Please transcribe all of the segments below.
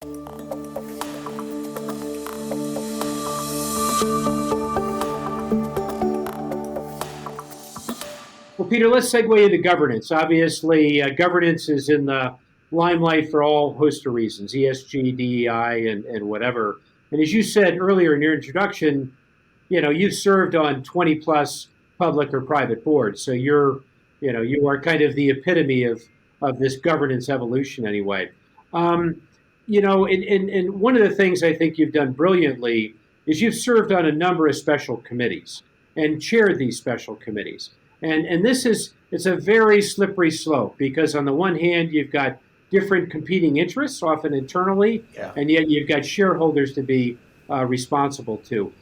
Well, Peter, let's segue into governance. Obviously, governance is in the limelight for all host of reasons, ESG, DEI, and whatever. And as you said earlier in your introduction, you've served on 20 plus public or private boards. So you are kind of the epitome of this governance evolution anyway. Um, and one of the things I think you've done brilliantly is you've served on a number of special committees and chaired these special committees. And it's a very slippery slope because on the one hand, you've got different competing interests, often internally, Yeah. and yet you've got shareholders to be responsible to.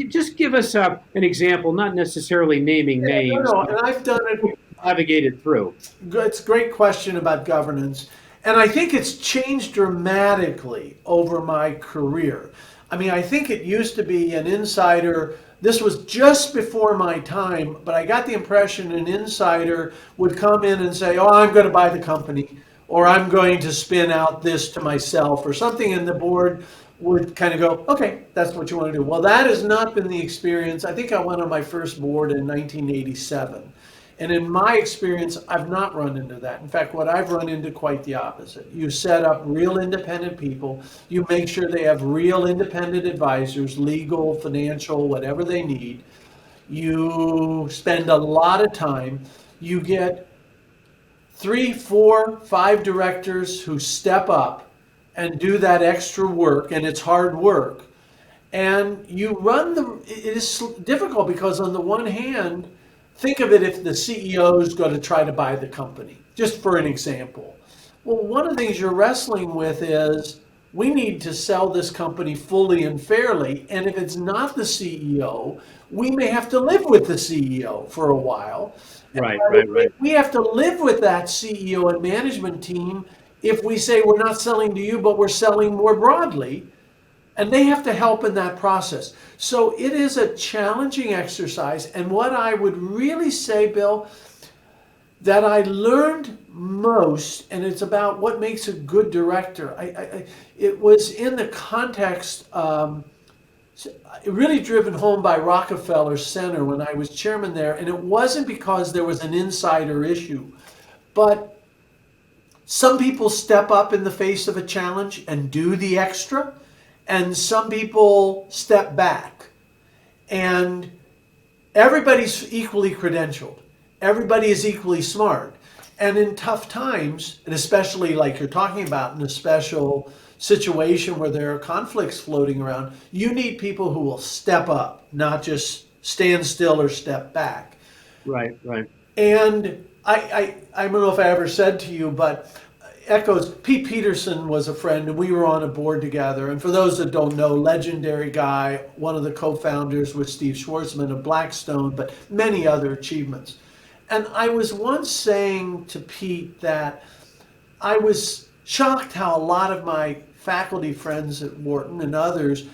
Just give us an example, not necessarily naming names, No, and I've done it. navigated through. It's a great question about governance. And I think it's changed dramatically over my career. I mean, I think it used to be an insider. This was just before my time, but I got the impression an insider would come in and say, "Oh, I'm going to buy the company," or "I'm going to spin out this to myself," or something, and the board would kind of go, "Okay, that's what you want to do." Well, that has not been the experience. I think I went on my first board in 1987. And in my experience, I've not run into that. In fact, what I've run into quite the opposite. You set up real independent people. You make sure they have real independent advisors, legal, financial, whatever they need. You spend a lot of time. You get 3, 4, 5 directors who step up and do that extra work, and it's hard work. And it is difficult because on the one hand, think of it if the CEO is going to try to buy the company, just for an example. Well, one of the things you're wrestling with is we need to sell this company fully and fairly. And if it's not the CEO, we may have to live with the CEO for a while. Right. We have to live with that CEO and management team if we say we're not selling to you, but we're selling more broadly. And they have to help in that process. So it is a challenging exercise. And what I would really say, Bill, that I learned most, and it's about what makes a good director. It was in the context, really driven home by Rockefeller Center when I was chairman there. And it wasn't because there was an insider issue, but some people step up in the face of a challenge and do the extra. And some people step back, and everybody's equally credentialed. Everybody is equally smart. And in tough times, and especially like you're talking about in a special situation where there are conflicts floating around, you need people who will step up, not just stand still or step back. Right. And I don't know if I ever said to you, but echoes, Pete Peterson was a friend and we were on a board together. And for those that don't know, legendary guy, one of the co-founders with Steve Schwarzman of Blackstone, but many other achievements. And I was once saying to Pete that I was shocked how a lot of my faculty friends at Wharton and others,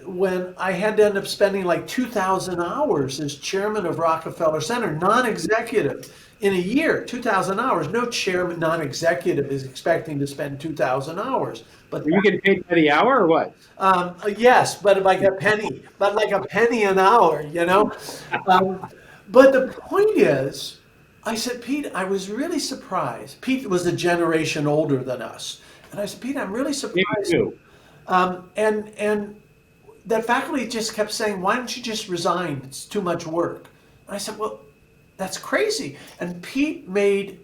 when I had to end up spending like 2,000 hours as chairman of Rockefeller Center, non-executive, in a year, 2,000 hours. No chairman, non-executive is expecting to spend 2,000 hours. But Are you getting paid by the hour or what? Yes, but like a penny an hour, But the point is, I said, Pete, I was really surprised. Pete was a generation older than us. And I said, Pete, I'm really surprised. Me too. And that faculty just kept saying, why don't you just resign? It's too much work. And I said, well, that's crazy. And Pete made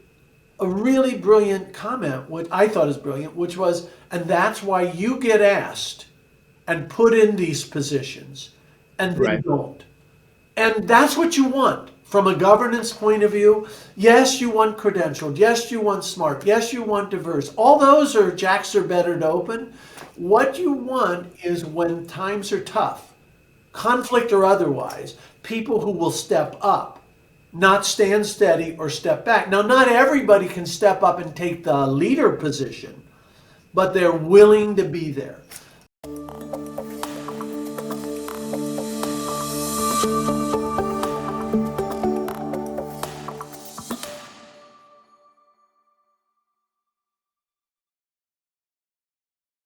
a really brilliant comment, which I thought is brilliant, which was, and that's why you get asked and put in these positions and they don't. And that's what you want from a governance point of view. Yes, you want credentialed. Yes, you want smart. Yes, you want diverse. All those are jacks are better to open. What you want is when times are tough, conflict or otherwise, people who will step up, not stand steady or step back. Now, not everybody can step up and take the leader position, but they're willing to be there.